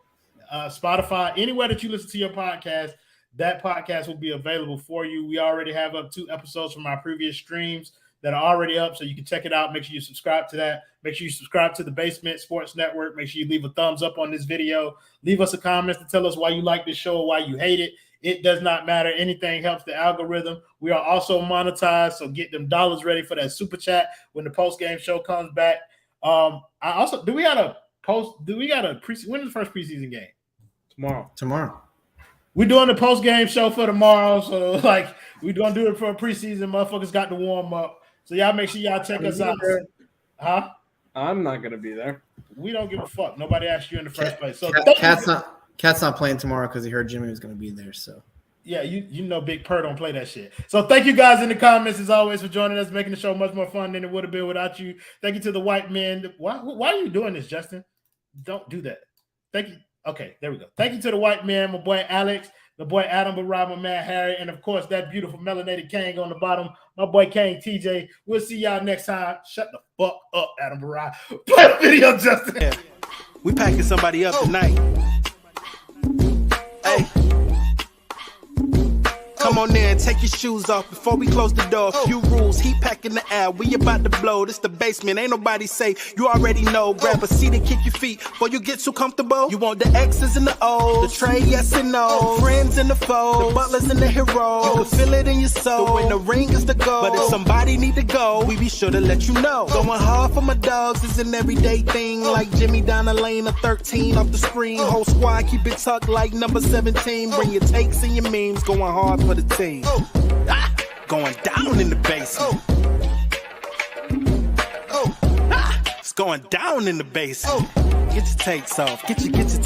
Spotify, anywhere that you listen to your podcast. That podcast will be available for you. We already have up 2 episodes from our previous streams that are already up, so you can check it out. Make sure you subscribe to that. Make sure you subscribe to the Basement Sports Network. Make sure you leave a thumbs up on this video. Leave us a comment to tell us why you like this show or why you hate it. It does not matter. Anything helps the algorithm. We are also monetized, so get them dollars ready for that super chat when the post-game show comes back. I also when is the first preseason game? Tomorrow. We're doing the post-game show for tomorrow, so like we're gonna do it for a preseason. Motherfuckers got to warm up. So y'all make sure y'all check us out. Huh? I'm not gonna be there. We don't give a fuck. Nobody asked you in the first place. So Cat's not playing tomorrow because he heard Jimmy was going to be there. So yeah, you know Big Purr don't play that shit. So thank you guys in the comments as always for joining us, making the show much more fun than it would have been without you. Thank you to the white men. Why are you doing this, Justin? Don't do that. Thank you. Okay, there we go. Thank you to the white man, my boy Alex, the boy Adam Barab, my man Harry, and of course that beautiful melanated Kang on the bottom, my boy Kang TJ. We'll see y'all next time. Shut the fuck up, Adam Barab. Play the video, Justin. Yeah. We packing somebody up tonight. Hey. Come on in, take your shoes off before we close the door. Few rules, heat pack in the air, we about to blow. This the basement, ain't nobody safe, you already know. Grab a seat and kick your feet before you get too comfortable. You want the X's and the O's, the tray, yes and no, friends and the foes, the butlers and the heroes. You can feel it in your soul, but when the ring is the goal. But if somebody need to go, we be sure to let you know. Going hard for my dogs is an everyday thing, like Jimmy down the lane of 13 off the screen. Whole squad keep it tucked like number 17. Bring your takes and your memes, going hard for the team. Going down in the basement. It's going down in the basement. Get your takes off. Get your takes.